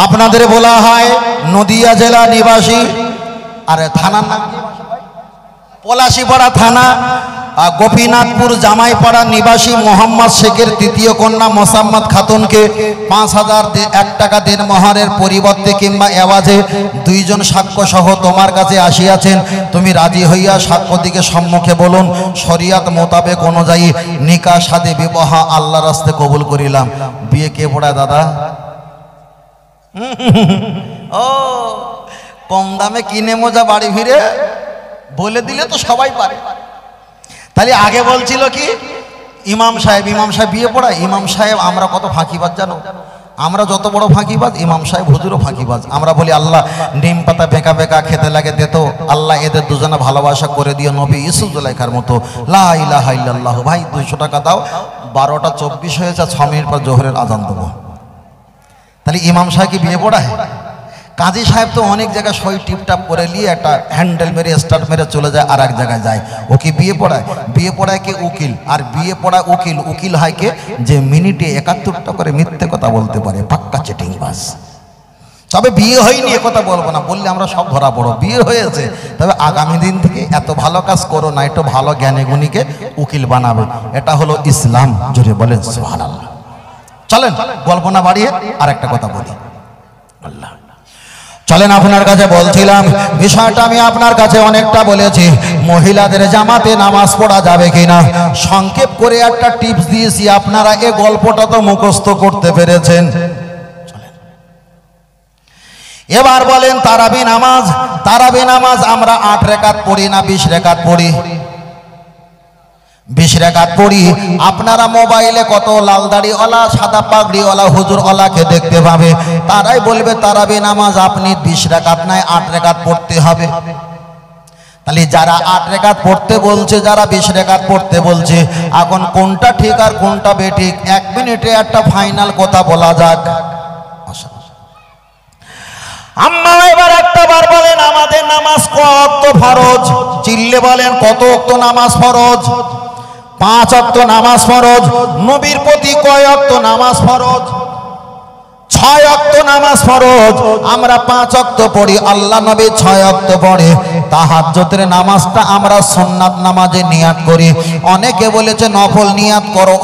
আপনাদের বলা হয় নদিয়া জেলা নিবাসী, আর থানার নাম পলাশীপাড়া থানা, গোপীনাথপুর জামাইপাড়া নিবাসী মোহাম্মদ শেখের তৃতীয় কন্যা মোসাম্মদ খাতুনকে 5,001 টাকা দেনমোহরের পরিবর্তে কিংবা এওয়াজে 2 জন সাক্ষ্য সহ তোমার কাছে আসিয়াছেন। তুমি রাজি হইয়া সাক্ষ্যদিকে সম্মুখে বলুন, শরিয়াত মোতাবেক অনুযায়ী নিকাহ শাদী বিবাহ আল্লাহর রাস্তে কবুল করিলাম। বিয়ে কে পড়ায় দাদা? ও কম দামে কিনে মজা বাড়ি ফিরে বলে দিলে তো সবাই পারে। তাহলে আগে বলছিল কি ইমাম সাহেব বিয়ে পড়ায়। ইমাম সাহেব আমরা কত ফাঁকিবাজ জানো? আমরা যত বড় ফাঁকিবাজ, ইমাম সাহেব হুজুরও ফাঁকিবাজ। আমরা বলি আল্লাহ নিম পাতা বেঁকা বেঁকা খেতে লাগে দে তো, আল্লাহ এদের দুজনে ভালোবাসা করে দিও নবী ইউসুফ জুলাইখার মতো। লা ইলাহা ইল্লাল্লাহ। ভাই 200 টাকা দাও, 12টা 24 হয়েছে, 6 মিনিট পর জোহরের আজান দেবো। তাহলে ইমাম সাহেব কি বিয়ে পড়ায়? কাজী সাহেব তো অনেক জায়গায় সই টিপটাপ করে নিয়ে একটা হ্যান্ডেল মেরে স্টার্ট মেরে চলে যায়, আর এক জায়গায় যায়। ও কি বিয়ে পড়ায়? বিয়ে পড়ায় কে? উকিল। আর বিয়ে পড়ায় উকিল। উকিল হয় কে? যে মিনিটে 71টা করে মিথ্যে কথা বলতে পারে, পাক্কা চিটিংবাজ। তবে বিয়ে হয়নি এ কথা বলবো না, বললে আমরা সব ধরা পড়ো। বিয়ে হয়েছে, তবে আগামী দিন থেকে এত ভালো কাজ করো না, একটু ভালো জ্ঞানী গুণীকে উকিল বানাবে। এটা হলো ইসলাম। জোরে বলেন সুবহানাল্লাহ। চলেন গল্প না বাড়িয়ে আর একটা কথা বলি। আল্লাহ চলেন, আপনার কাছে বলছিলাম বিষয়টা আমি আপনার কাছে অনেকটা বলেছি, মহিলাদের জামাতে নামাজ পড়া যাবে কিনা সংক্ষেপ করে একটা টিপস দিয়েছি। আপনারা এই গল্পটা তো মুখস্থ করতে পেরেছেন। এবার বলেন তারাবি নামাজ। তারাবি নামাজ আমরা 8 রাকাত পড়ি না 20 রাকাত পড়ি? 20 রাকাত পড়ি। আপনারা মোবাইলে কত লাল দাড়িওয়ালা সাদা পাগড়িওয়ালা হুজুরওয়ালাকে দেখতে পাবে, তারাই বলবে তারাবি নামাজ আপনি 20 রাকাত নয় 8 রাকাত পড়তে হবে। তাহলে যারা 8 রাকাত পড়তে বলছে, যারা 20 রাকাত পড়তে বলছে, এখন কোনটা ঠিক আর কোনটা বেঠিক 1 মিনিটে একটা ফাইনাল কথা বলা যাক। আম্মা এবার একটা বার বলেন আমাদের নামাজ কত ফরজ? চিল্লে বলেন কত ওয়াক্ত নামাজ ফরজ? 5 ওয়াক্ত নামাজ ফরজ। নবীর প্রতি কয় ওয়াক্ত নামাজ ফরজ? 6 ওয়াক্ত নামাজ ফরজ। আমরা 5 ওয়াক্ত পড়ি, আল্লাহ নবী 6 ওয়াক্ত পড়ে। তাহাজ্জুদের নামাজটা আমরা সুন্নাত নামাজে নিয়াত করি। অনেকে বলেছে নফল নিয়াত করো,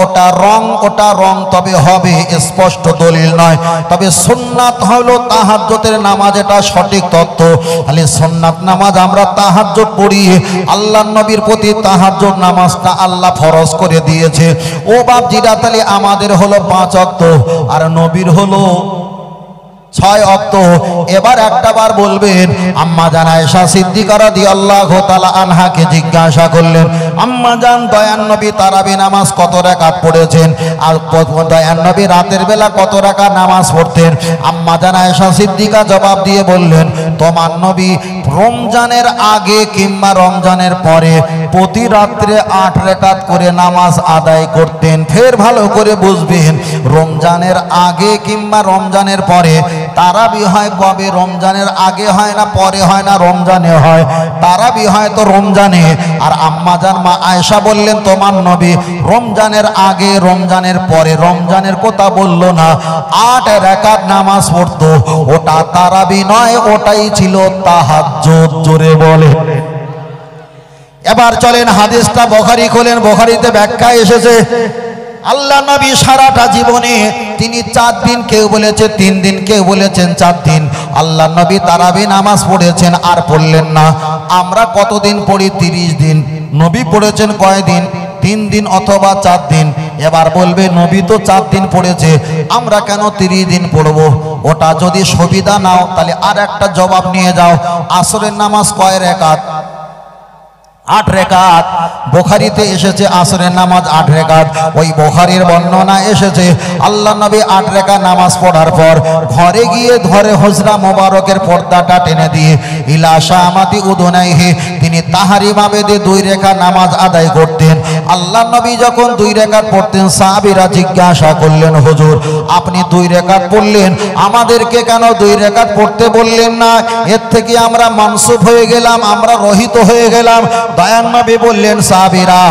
ওটা রং, তবে হবে স্পষ্ট দলিল নয়। তবে সুন্নাত হলো তাহাজ্জুদের নামাজ, এটা সঠিক তত্ত্ব। তাহলে সুন্নাত নামাজ আমরা তাহাজ্জুদ পড়ি। আল্লাহ নবীর প্রতি তাহাজ্জুদ নামাজটা আল্লাহ ফরজ করে দিয়েছে। ও বাপজিরা, তাহলে আমাদের হলো 5 ওয়াক্ত আর নবীর হলো 6 ওয়াক্ত। এবার একটা বার বলবেন আম্মা জান আয়েশা সিদ্দিকা রাদিয়াল্লাহু তাআলা আনহাকে জিজ্ঞাসা করলেন, আম্মা জান দয়ান নবী তারাবি নামাজ কত রাকাত পড়েছেন? আর দয়ান নবী রাতের বেলা কত রাকাত নামাজ পড়তেন? আম্মা জান আয়েশা সিদ্দিকা জবাব দিয়ে বললেন, তোমার নবী রমজানের আগে কিংবা রমজানের পরে প্রতি রাত্রে 8 রাকাত করে নামাজ আদায় করতেন। ফের ভালো করে বুঝবেন, রমজানের আগে কিংবা রমজানের পরে। তারাবি হয় কবে? রমজানের আগে হয় না পরে হয় না রমজানে হয়? তারাবি হয় তো রমজানে। আর আম্মা জান মা আয়েশা বললেন তোমার নবী রমজানের আগে রমজানের পরে, রমজানের কথা বললো না, 8 রাকাত নামাজ পড়তো। ওটা তারাবি নয়, ওটাই ছিল তাহাজ্জুদ। জোরে বলে। এবার চলেন হাদিসটা বুখারী খোলেন, বুখারীতে ব্যাখ্যা এসেছে। আল্লাহ নবী সারাটা জীবনে তিনি 4 দিন, কেউ বলেছে 3 দিন, কেউ বলেছেন 4 দিন আল্লাহ নবী তারাবি নামাজ পড়েছেন, আর পড়লেন না। আমরা কতদিন পড়ি? 30 দিন। নবী পড়েছেন কয়দিন? 3 দিন অথবা 4 দিন। এবার বলবে নবী তো 4 দিন পড়েছে, আমরা কেন 30 দিন পড়বো? ওটা যদি সুবিধা নাও তাহলে আর একটা জবাব নিয়ে যাও। আসরের নামাজ কয় রাকাত? 8 রাকাত। বুখারীতে এসেছে আসরের নামাজ 8 রাকাত। ওই বুখারীর বর্ণনা এসেছে আল্লাহ নবী 8 রাকাত নামাজ পড়ার পর ঘরে গিয়ে ধরে হুজরা মোবারকের পর্দাটা টেনে দিয়ে ইলা শামাতি উদুনাইহি তিনি তাহরিমা বেদে 2 রাকাত নামাজ আদায় করতেন। আল্লাহ নবী যখন 2 রাকাত পড়তেন, সাহাবীরা জিজ্ঞাসা করলেন, হুজুর আপনি 2 রাকাত পড়লেন, আমাদেরকে কেন 2 রাকাত পড়তে বললেন না? এর থেকে আমরা মানসুব হয়ে গেলাম, আমরা রহিত হয়ে গেলাম। দয়ার নবী বললেন সাহাবীরা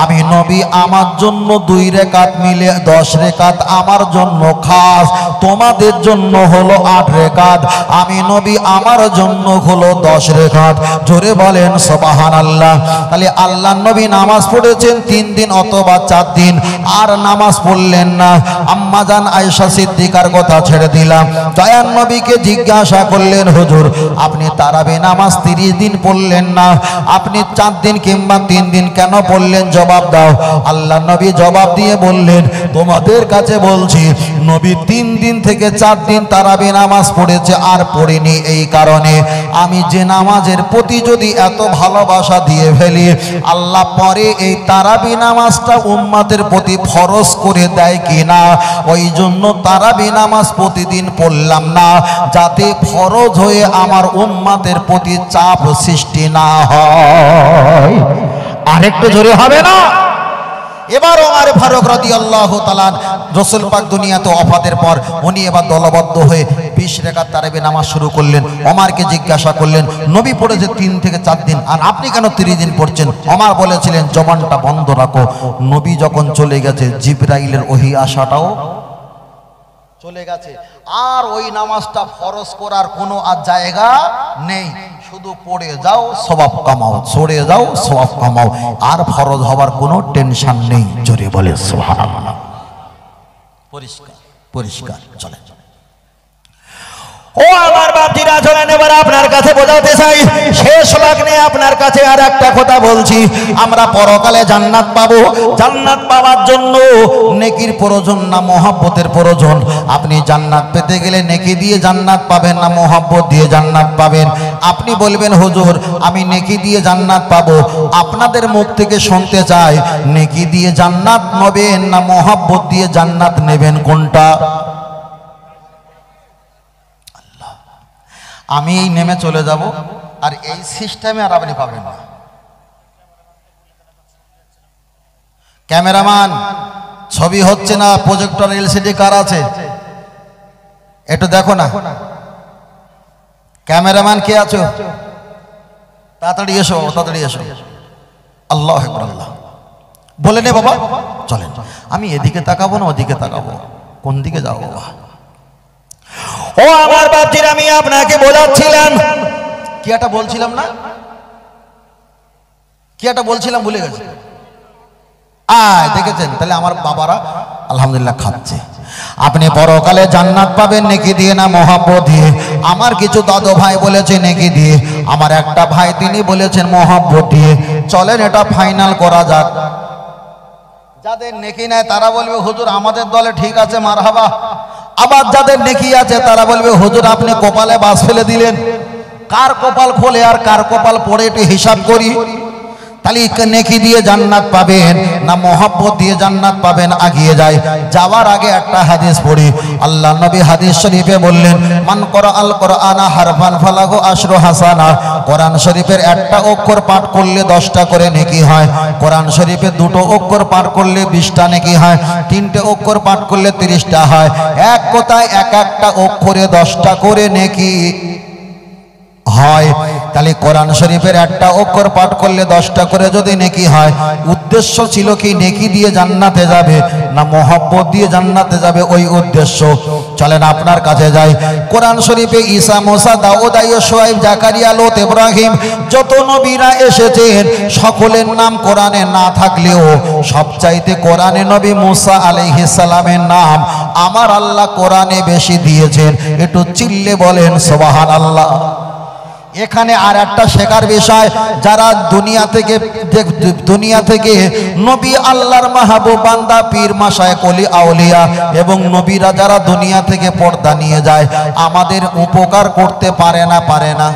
আমি নবী আমার জন্য 2 রাকাত মিলে 10 রাকাত আমার জন্য খাস, তোমাদের জন্য হলো 8 রাকাত, আমি নবী আমার জন্য হলো 10 রাকাত। জোরে বলেন সুবহানাল্লাহ। তাহলে আল্লাহর নবী নামাজ পড়েছেন 3 দিন অথবা 4 দিন, আর নামাজ পড়লেন না। আম্মা জান আয়েশা সিদ্দিকার কথা ছেড়ে দিলাম, দয়ার নবীকে জিজ্ঞাসা করলেন হুজুর আপনি তারাবি নামাজ 30 দিন পড়লেন না, আপনি 4 দিন কিংবা 3 দিন কেন পড়লেন, জবাব দাও। আল্লাহর নবী জবাব দিয়ে বললেন তোমাদের কাছে বলছি নবী 3 দিন থেকে 4 দিন তারাবি নামাজ পড়েছে আর পড়েনি এই কারণে আমি যে নামাজের প্রতি যদি এত ভালোবাসা দিয়ে ফেলি আল্লাহ পরে এই তারাবি নামাজটা উম্মতের প্রতি ফরজ করে দেয় কিনা, ওই জন্য তারাবি নামাজ প্রতিদিন পড়লাম না যাতে ফরজ হয়ে আমার উম্মতের প্রতি চাপ সৃষ্টি না হয়। আরেকটু জোরে হবে না? এবার ওমর ফারুক রাদিয়াল্লাহু তাআলা রাসূল পাক দুনিয়াতে ওফাতের পর উনি এবার দলবদ্ধ হয়ে 20 রাকাত তারাবি নামাজ শুরু করলেন। ওমরকে জিজ্ঞাসা করলেন নবী পড়েছে 3 থেকে 4 দিন আর আপনি কেন 30 দিন পড়ছেন? ওমর বলেছিলেন জবানটা বন্ধ রাখো, নবী যখন চলে গেছে জিবরাইলের ওহী আসাটাও চলে গেছে, আর ওই নামাজটা ফরজ করার কোনো আর জায়গা নেই, শুধু পড়ে যাও সওয়াব কামাও, সরে যাও সওয়াব কামাও, আর ফরজ হওয়ার কোনো টেনশন নেই। জোরে বলে সুবহানাল্লাহ। পরিষ্কার পরিষ্কার। চলে ও আমার বাপজিরা চলেন এবার আপনার কাছে বোঝাতে চাই, শেষ লগ্নে আপনার কাছে আর একটা কথা বলছি, আমরা পরকালে জান্নাত পাবো। জান্নাত পাওয়ার জন্য নেকির প্রয়োজন না মহব্বতের প্রয়োজন? আপনি জান্নাত পেতে গেলে নেকি দিয়ে জান্নাত পাবেন না মহব্বত দিয়ে জান্নাত পাবেন? আপনি বলবেন হুজুর আমি নেকি দিয়ে জান্নাত পাবো, আপনাদের মুখ থেকে শুনতে চাই নেকি দিয়ে জান্নাত নেবেন না মহব্বত দিয়ে জান্নাত নেবেন, কোনটা? আমি এই নেমে চলে যাব আর এই সিস্টেমে আর আপনি পাবেন না। ক্যামেরাম্যান ছবি হচ্ছে না, প্রজেক্টর এলসিডি কার আছে একটু দেখো না। ক্যামেরাম্যান কে আছো? তাড়াতাড়ি এসো, তাড়াতাড়ি এসো। আল্লাহু আকবার। আল্লাহ বলে নে বাবা চলেন, আমি এদিকে তাকাবো না ওদিকে তাকাবো, কোন দিকে যাবো বাবা? ও আমার বাপজির আমি আপনাকে বলাচ্ছিলাম, কি একটা বলছিলাম না, কি একটা বলছিলাম ভুলে গেছি। দেখেছেন তাহলে আমার বাবারা আলহামদুলিল্লাহ খাচ্ছে। আপনি পরকালে জান্নাত পাবেন নেকি দিয়ে না মহব্বত দিয়ে? আমার কিছু দাদু ভাই বলেছে নেকি দিয়ে, আমার একটা ভাই তিনি বলেছেন মহব্বত দিয়ে। চলেন এটা ফাইনাল করা যাক। যাদের নেকি নেয় তারা বলবে হুজুর আমাদের দলে ঠিক আছে মারহাবা, আবার যাদের নেকি আছে তারা বলবে হুজুর আপনি কপালে বাস ফেলে দিলেন। কার কপাল খোলে আর কার কপাল পড়ে একটু হিসাব করি। তাহলে নেকি দিয়ে জান্নাত পাবেন না মহব্বত দিয়ে জান্নাত পাবেন? আগিয়ে যায়, যাওয়ার আগে একটা হাদিস পড়ি। আল্লাহ নবী হাদিস শরীফে বললেন মান করা আল কোরআনা হারফান ফালাহু আশরু হাসানা। কোরআন শরীফের একটা অক্ষর পাঠ করলে 10টা করে নেকি হয়। কোরআন শরীফে 2টো অক্ষর পাঠ করলে 20টা নেকি হয়। 3টে অক্ষর পাঠ করলে 30টা হয়। এক কথায় এক একটা অক্ষরে 10টা করে নেকি হয়। তাহলে কোরআন শরীফের একটা অক্ষর পাঠ করলে 10টা করে যদি নেকি হয়, উদ্দেশ্য ছিল কি নেকি দিয়ে জান্নাতে যাবে না মহব্বত দিয়ে জান্নাতে যাবে? ওই উদ্দেশ্য। চলেন আপনার কাছে যাই। কোরআন শরীফে ঈসা মুসা দাউদ আইয়ুব শুআয়ব জাকারিয়া লূত ইব্রাহিম যত নবীরা এসেছেন সকলের নাম কোরআনে না থাকলেও সবচাইতে কোরআনে নবী মুসা আলাইহিস সালামের নাম আমার আল্লাহ কোরআনে বেশি দিয়েছেন। একটু চিল্লে বলেন সুবহানাল্লাহ। এখানে আর একটা শেখার বিষয়, যারা দুনিয়া থেকে নবী আল্লাহর মাহবুব বান্দা পীর মাশায়েখ ওলি আউলিয়া এবং নবীরা যারা দুনিয়া থেকে পর্দা নিয়ে যায় আমাদের উপকার করতে পারে না?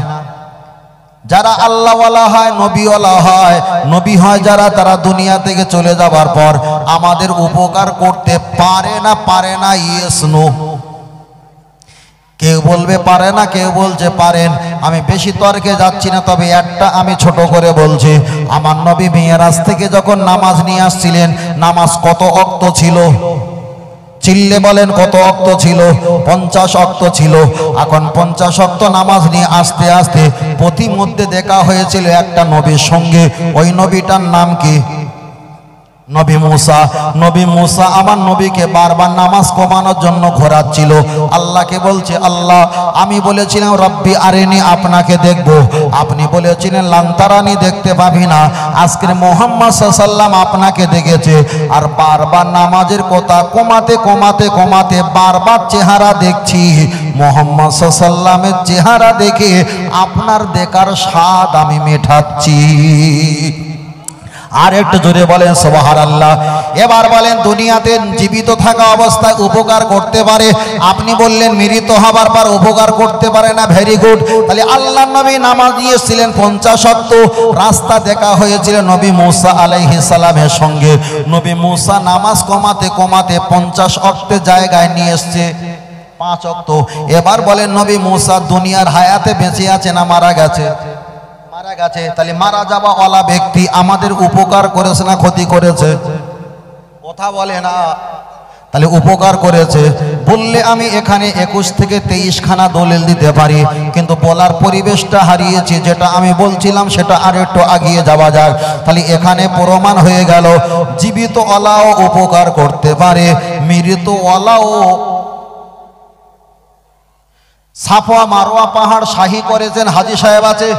যারা আল্লাহওয়ালা হয় নবীওয়ালা হয়, নবী হয় যারা, তারা দুনিয়া থেকে চলে যাবার পর আমাদের উপকার করতে পারে না? Yes no? কেউ বলবে পারে না, কেউ বলছে পারেন। আমি বেশি তর্কে যাচ্ছি না, তবে একটা আমি ছোট করে বলছি। আমার নবী মিরাজ থেকে যখন নামাজ নিয়ে আসছিলেন, নামাজ কত ওয়াক্ত ছিল? চিল্লে বলেন কত ওয়াক্ত ছিল? 50 ওয়াক্ত ছিল। এখন 50 ওয়াক্ত নামাজ নিয়ে আস্তে আস্তে প্রতিমধ্যে দেখা হয়েছিল একটা নবীর সঙ্গে। ওই নবীটার নাম কি? নবী মুসা। নবী মুসা আমার নবীকে বারবার নামাজ কমানোর জন্য ঘোরাচ্ছিল। আল্লাহকে বলছে, আল্লাহ আমি বলেছিলাম রব্বি আরিনি, আপনাকে দেখব। আপনি বলেছিলেন লান্তারানি, দেখতে পাবি না। আজকের মুহাম্মদ সাল্লাল্লাহু আলাইহি ওয়াসাল্লাম আপনাকে দেখেছে। আর বারবার নামাজের কথা কমাতে কমাতে কমাতে বারবার চেহারা দেখছি। মুহাম্মদ সাল্লাল্লাহু আলাইহি ওয়াসাল্লামের চেহারা দেখে আপনার দেখার স্বাদ আমি মেটাচ্ছি। আর একটু জোরে বলেন সুবহানাল্লাহ। এবার বলেন দুনিয়াতে জীবিত থাকা অবস্থায় উপকার করতে পারে, আপনি বললেন মৃত হবার পর উপকার করতে পারে না। Very good. তাহলে আল্লাহর নবী নামাজ নিয়েছিলেন 50 ওয়াক্ত। রাস্তা দেখা হয়েছিল নবী মুসা আলাইহিস সালামের সঙ্গে। নবী মুসা নামাজ কমাতে কমাতে 50 ওয়াক্তের জায়গায় নিয়ে এসেছে 5 ওয়াক্ত। এবার বলেন নবী মুসা দুনিয়ার হায়াতে বেঁচে আছে না মারা গেছে? মারা গেছে। তাহলে মারা যাওয়া ওয়ালা ব্যক্তি আমাদের উপকার করেছে না ক্ষতি করেছে? কথা বলে না। তাহলে উপকার করেছে। বললে আমি এখানে 21 থেকে 23 খানা দলিল দিতে পারি, কিন্তু বলার পরিবেশটা হারিয়েছি। যেটা আমি বলছিলাম সেটা আর একটু আগিয়ে যাওয়া যাক। তাহলে এখানে প্রমাণ হয়ে গেল জীবিত ওয়ালাও উপকার করতে পারে, মৃত ওয়ালাও। সাফা মারোয়া পাহাড় শাহী করেছেন হাজী সাহেব আছে।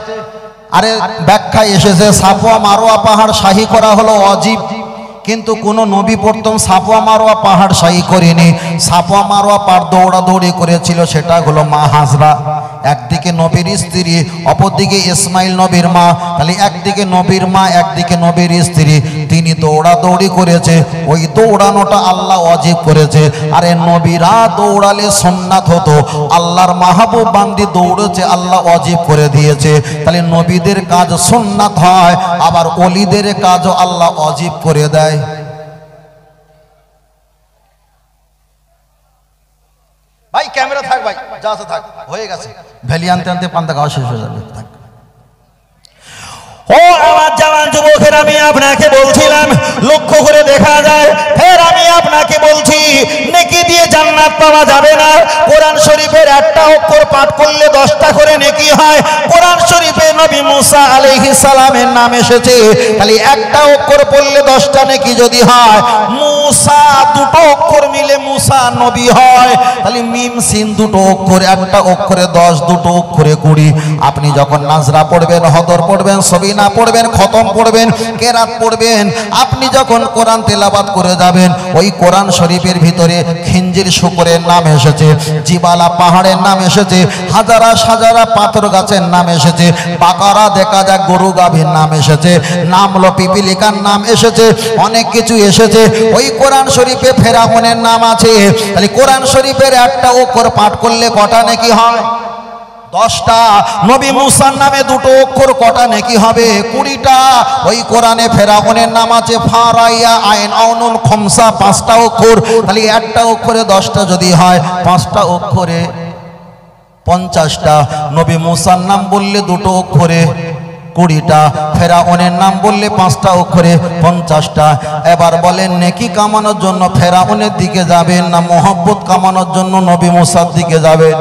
আরে ব্যাখ্যায় এসেছে সাফওয়া মারোয়া পাহাড় শাহী করা হলো ওয়াজিব, কিন্তু কোন নবী প্রথম সাফওয়া মারোয়া পাহাড় শাহী করেনি। সাফওয়া মারোয়া পাহাড় দৌড়াদৌড়ি করেছিল, সেটা হলো মা হাজরা। একদিকে নবীর স্ত্রী, অপরদিকে ইসমাইল নবীর মা। তাহলে একদিকে নবীর মা, একদিকে নবীর স্ত্রী, তিনি দৌড়াদৌড়ি করেছে। ওই দৌড়ানোটা আল্লাহ ওয়াজিব করেছে। আরে নবীরা দৌড়ালে সুন্নাত হতো, আল্লাহর মাহবুব বান্দি দৌড়েছে, আল্লাহ ওয়াজিব করে দিয়েছে। তাহলে নবীদের কাজ সুন্নাত হয়, আবার ওলিদের কাজও আল্লাহ ওয়াজিব করে দেয়। ভাই ক্যামেরা থাক, ভাই যা আছে থাক, হয়ে গেছে। ভ্যালি আনতে আনতে পান্তা খাওয়া শেষ হয়ে যাবে। থাক। ও আমার জওয়ান যুবকের, আমি আপনাকে বলছিলাম লক্ষ্য করে দেখা যায়। ফের আমি আপনাকে বলছি নেকি দিয়ে জান্নাত পাওয়া যাবে না। কোরআন শরীফের একটা অক্ষর পাঠ করলে 10টা করে নেকি হয়। কোরআন শরীফে নবী মুসা আলাইহিস সালামের নাম এসেছে, তাহলে একটা অক্ষর পড়লে 10টা নেকি যদি হয়, মুসা দুটো অক্ষর মিলে মুসা নবী হয়। তাহলে মিম সিন দুটো অক্ষর, একটা অক্ষরে 10, দুটো অক্ষরে 20। আপনি যখন নাজরা পড়বেন, হদর পড়বেন, সবিনা পড়বেন, খতম পড়বেন, কেরাত পড়বেন, আপনি যখন কোরআন তেলাওয়াত করে যাবেন, ওই কোরআন শরীফের ভিতরে খিঞ্জির শুকরের নাম এসেছে, জিবালা পাহাড়ের নাম এসেছে, হাজারা সাজারা পাথর গাছের নাম এসেছে, বাকারা দেখা যায় গরু গাভীর নাম এসেছে, নামলো পিপিলিকার নাম এসেছে, অনেক কিছু এসেছে। ওই কোরআন শরীফে ফেরাউনের নাম আছে। তাহলে কোরআন শরীফের একটা অক্ষর পাঠ করলে কটা নেকি হয়? 10টা। নবী মুসার নামে দুটো অক্ষর, কটা নেকি হবে? 20টা। ওই কোরআনে ফেরাউনের নাম আছে ফারাইয়া আইন আউনুন খমসা, 5টা অক্ষর। তাহলে একটা অক্ষরে 10টা যদি হয়, 5টা অক্ষরে 50টা। নবী মুসার নাম বললে দুটো অক্ষরে 20টা, ফেরাউনের নাম বললে 5টা অক্ষরে 50টা। এবার বলেন নেকি কামানোর জন্য ফেরাউনের দিকে যাবেন না মোহব্বত কামানোর জন্য নবী মুসার দিকে যাবেন?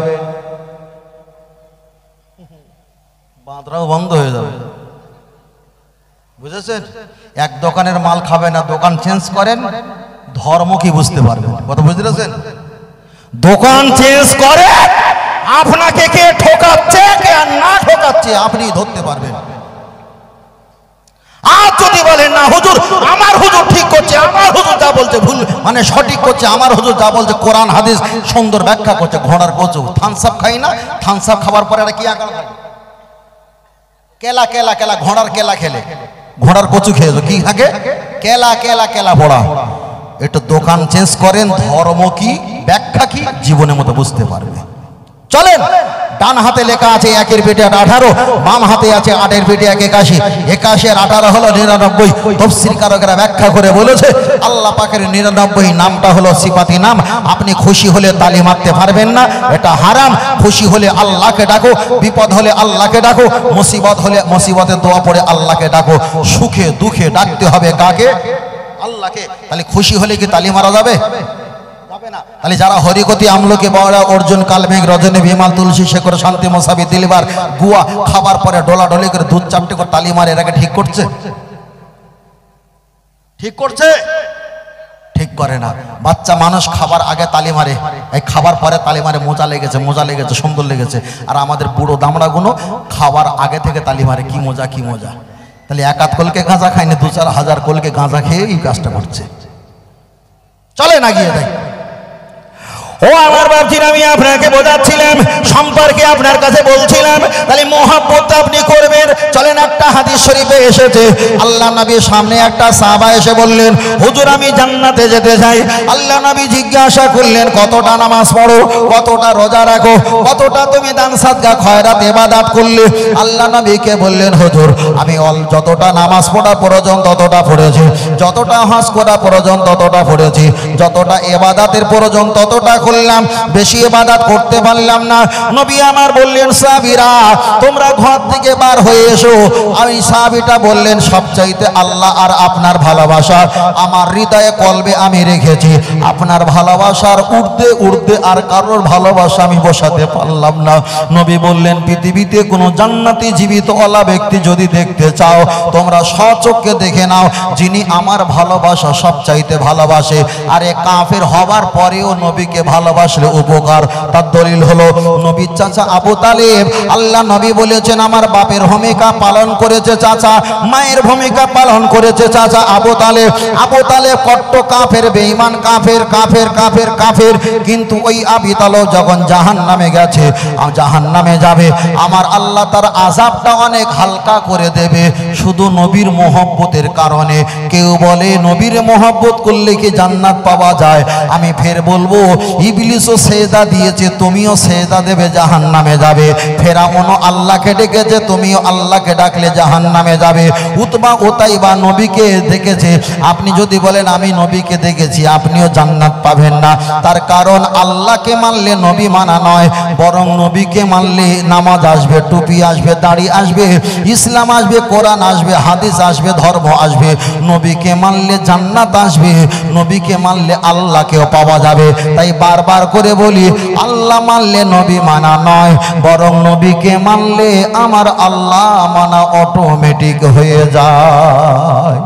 বাঁধরাও বন্ধ হয়ে যাবে, বুঝেছেন? এক দোকানের মাল খাবে না, দোকান চেঞ্জ করেন, ধর্ম কি বুঝতে পারবেন। কথা বুঝতেছেন? দোকান চেঞ্জ করে আপনাকে কে ঠকাচ্ছে কে না ঠকাচ্ছে আপনি ধরতে পারবেন। আর যদি বলেন না হুজুর আমার হুজুর ঠিক করছে, আমার হুজুর যা বলছে ভুল মানে সঠিক করছে, আমার হুজুর যা বলছে কোরআন হাদিস সুন্দর ব্যাখ্যা করছে, ঘোড়ার কচু থামস আপ খাই না, থামস আপ খাবার পরে একটা কি আকার থাকে, কেলা কেলা কেলা, ঘোড়ার কেলা খেলে ঘোড়ার কচু খেয়েছো, কি থাকে কেলা কেলা কেলা পড়া। একটু দোকান চেঞ্জ করেন, ধর্ম কি ব্যাখ্যা কি জীবনের মতো বুঝতে পারবে। চলেন, ডান হাতে লেখা আছে 1-এর পেটে 18, বাম হাতে আছে 8-এর পেটে 81, 81 আর 18 হলো 99। তাফসীরকারকেরা ব্যাখ্যা করে বলেছে আল্লাহ পাকের 99 নামটা হলো সিফাতি নাম। আপনি খুশি হলে তালি মারতে পারবেন না, এটা হারাম। খুশি হলে আল্লাহকে ডাকো, বিপদ হলে আল্লাহকে ডাকো, মুসিবত হলে মুসিবতের দোয়া পড়ে আল্লাহকে ডাকো, সুখে দুঃখে ডাকতে হবে কাকে? আল্লাহকে। তাহলে খুশি হলে কি তালি মারা যাবে? যাবে তাহলে যারা হরিকতি আমলকি বড়া অর্জুন কালমেঘ রজনী বিমাল তুলসী শেখর শান্তি মোসাবি দিলবার গুয়া খাবার পরে ডোলাডলি করে দুধ চাপটে করে তালি মারে এটাকে ঠিক করছে? ঠিক করছে? ঠিক করে না। বাচ্চা মানুষ খাবার আগে তালি মারে, এই খাবার পরে তালি মারে, মজা লেগেছে মজা লেগেছে সুন্দর লেগেছে। আর আমাদের বুড়ো দামড়াগুলো খাবার আগে থেকে তালি মারে, কি মজা কি মজা। তাহলে এক আধ কলকে গাঁজা খায়নি, 2-4 হাজার কলকে গাঁজা খেয়ে এই কাজটা করছে। চলে না গিয়ে দেয়। ও আমার বাপজি, আমি আপনাকে বোঝাচ্ছিলাম, সম্পর্কে আপনার কাছে বলছিলাম। তাহলে মোহাব্বত আপনি করবেন। চলেন, একটা হাদিস শরীফে এসেছে, আল্লাহ নবীর সামনে একটা সাহাবা এসে বললেন, হুজুর আমি জান্নাতে যেতে চাই। আল্লাহ নবী জিজ্ঞাসা করলেন, কতটা নামাজ পড়ো, কতটা রোজা রাখো, কতটা তুমি দান সাদকা খয়রাত ইবাদত করলে? আল্লাহ নবীকে বললেন, হুজুর আমি যতটা নামাজ পড়া প্রয়োজন ততটা পড়েছি, যতটা হজ করা প্রয়োজন ততটা পড়েছি, যতটা ইবাদতের প্রয়োজন ততটা করলাম, বেশি ইবাদত করতে পারলাম না। নবী আমার বললেন, সাহাবীরা তোমরা ঘর থেকে বার হয়ে এসো। আমি সাহাবীটা বললেন, সবচাইতে আল্লাহ আর আপনার ভালোবাসা আমার হৃদয়ে কলবে আমি রেখেছি। আপনার ভালোবাসার উর্ধে উর্ধে আর কারোর ভালোবাসা আমি বসাতে পারলাম না। নবী বললেন, পৃথিবীতে কোনো জান্নাতি জীবিত ওয়ালা ব্যক্তি যদি দেখতে চাও, তোমরা স্বচক্ষে দেখে নাও, যিনি আমার ভালোবাসা সবচাইতে ভালোবাসে। আরে কাফের হবার পরেও নবীকে ভালোবাসলে উপকার। তার দলিল হলো নবীর চাচা আবু তালেব। আল্লাহ নবী বলেছেন, আমার বাপের ভূমিকা পালন করেছে চাচা, মায়ের ভূমিকা পালন করেছে চাচা আবু তালেব। আবু তালেব কট্ট কাফের, বেঈমান কাফের, কাফের কাফের কাফের। কিন্তু ওই আবু তালেব যখন জাহান্নামে গেছে, জাহান্নামে যাবে, আমার আল্লাহ তার আযাবটা অনেক হালকা করে দেবে, শুধু নবীর মহব্বতের কারণে। কেউ বলে নবীর মহব্বত করলে কি জান্নাত পাওয়া যায়? আমি ফের বলবো, ইবলিসও সেজদা দিয়েছে, তুমিও সেজদা দেবে, জাহান্নামে যাবে। ফেরাউনও আল্লাহকে ডেকেছে, তুমিও আল্লাহকে ডাকলে জাহান্নামে যাবে। উতবা উতাইবা নবীকে দেখেছে। আপনি যদি বলেন আমি নবীকে দেখেছি, আপনিও জান্নাত পাবেন না। তার কারণ আল্লাহকে মানলে নবী মানা নয়, বরং নবীকে মানলে নামাজ আসবে, টুপি আসবে, দাড়ি আসবে, ইসলাম আসবে, কোরআন আসবে, হাদিস আসবে, ধর্ম আসবে। নবীকে মানলে জান্নাত আসবে, নবীকে মানলে আল্লাহকেও পাওয়া যাবে। তাই বারবার করে বলি, আল্লাহ মানলে নবী মানা নয়, বরং নবীকে মানলে আমার আল্লাহ মানা অটোমেটিক হয়ে যায়।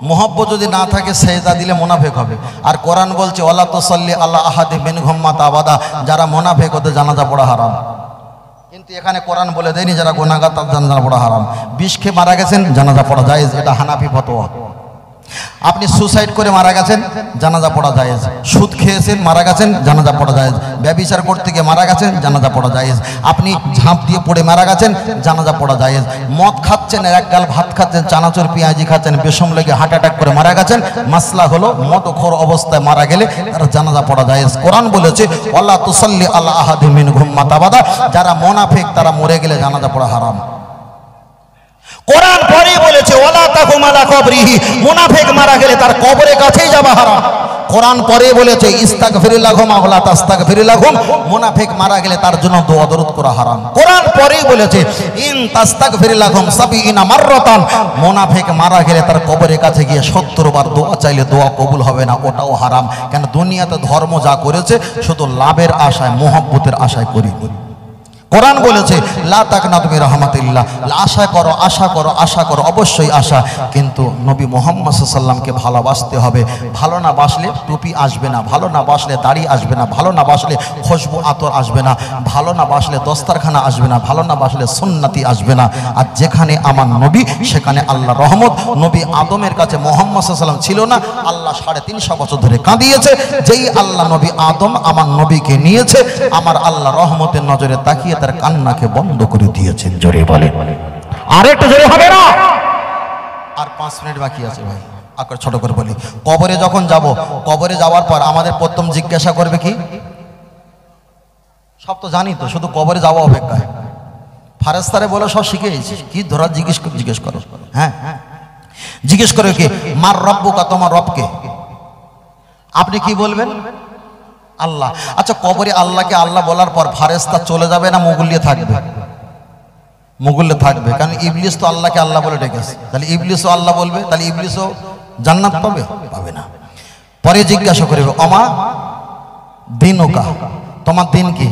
মোহব্বত যদি না থাকে, সেজদা দিলে মুনাফিক হবে। আর কোরআন বলছে, ওয়ালা তুসাল্লি আলা আহাদি মিনহুম মাতা আবাদা, যারা মুনাফিক ওদের জানাজা পড়া হারাম। কিন্তু এখানে কোরআন বলে দেয়নি যারা গুনাহগার তার জানাজা পড়া হারাম। বিষ খেয়ে মারা গেছেন, জানাজা পড়া জায়েজ, এটা হানাফি ফতোয়া। আপনি সুসাইড করে মারা গেছেন, জানাজা পড়া জায়েজ। সুদ খেয়েছেন, মারা গেছেন, জানাজা পড়া জায়েজ। ব্যভিচার করতে গিয়ে মারা গেছেন, জানাজা পড়া জায়েজ। আপনি ঝাঁপ দিয়ে পড়ে মারা গেছেন, জানাজা পড়া জায়েজ। মদ খাচ্ছেন, এক গাল ভাত খাচ্ছেন, চানাচুর পেঁয়াজি খাচ্ছেন, বিষম লেগে হার্ট অ্যাটাক করে মারা গেছেন, মাসলা হলো মদখোর অবস্থায় মারা গেলে তার জানাজা পড়া জায়েজ। কোরআন বলেছে, ওয়ালা তুসাল্লি আলা আহাদি মিনহুম মাতা আবাদা, যারা মুনাফিক তারা মরে গেলে জানাজা পড়া হারাম। কোরআন পরে বলেছে, ওয়ালা তাকুম আলা কবরিহি, মুনাফিক মারা গেলে তার কবরের কাছেই যাওয়া হারাম। কোরআন পরে বলেছে, ইস্তাগফির লাহুম আও লা তাস্তাগফির লাহুম, মুনাফিক মারা গেলে তার জন্য দোয়া দরুদ করা হারাম। কোরআন পরেই বলেছে, ইন তাস্তাগফির লাহুম ৭০ মাররাতান, মুনাফিক মারা গেলে তার কবরের কাছে গিয়ে ৭০ বার দোয়া চাইলে দোয়া কবুল হবে না, ওটাও হারাম। কেন? দুনিয়াতে ধর্ম যা করেছে শুধু লাভের আশায়, মোহাব্বতের আশায় করি। কোরআন বলেছে, লা তাকনাতু মির রাহমাতিল্লাহ, আশা করো আশা করো আশা করো, অবশ্যই আশা। কিন্তু নবী মুহাম্মদ সাল্লাল্লাহু আলাইহি ওয়াসাল্লামকে ভালোবাসতে হবে। ভালো না বাসলে টুপি আসবে না, ভালো না বাসলে দাড়ি আসবে না, ভালো না বাসলে খুশবু আতর আসবে না, ভালো না বাসলে দস্তরখানা আসবে না, ভালো না বাসলে সুন্নতি আসবে না। আর যেখানে আমার নবী, সেখানে আল্লাহ রহমত। নবী আদমের কাছে মুহাম্মদ সাল্লাল্লাহু আলাইহি ওয়াসাল্লাম ছিল না, আল্লাহ 350 বছর ধরে কাঁদিয়েছে। যেই আল্লাহ নবী আদম আমার নবীকে নিয়েছে, আমার আল্লাহ রহমতের নজরে তাকিয়ে তার কান্নাকে বন্ধ করে দিয়েছেন। জোরে বলে, আর একটু জোরে হবে না? আর 5 মিনিট বাকি আছে ভাই, আবার ছোট করে বলি। কবরে যখন যাব, কবরে যাওয়ার পর আমাদের প্রথম জিজ্ঞাসা করবে কি? সব তো জানি তো, শুধু কবরে যাওয়া অপেক্ষায়। ফারেস্তারে বলে সব শিখে গেছি, কি ধরা জিজ্ঞেস করো। হ্যাঁ, জিজ্ঞেস করে কি? মার রব্বুকা, তোমার রবকে। আপনি কি বলবেন? আল্লাহ। আচ্ছা, কবরে আল্লাহকে আল্লাহ বলার পর ফারেস্তা চলে যাবে না মুগুলিয়ে থাকবে? মুগুলিয়ে থাকবে, কারণ ইবলিস তো আল্লাহকে আল্লাহ বলে ডেকেছে। তাহলে ইবলিসও আল্লাহ বলবে, তাহলে ইবলিসও জান্নাত পাবে? পাবে না। পরে জিজ্ঞাসা করবে অমা দিন ওকা, তোমার দিন কি?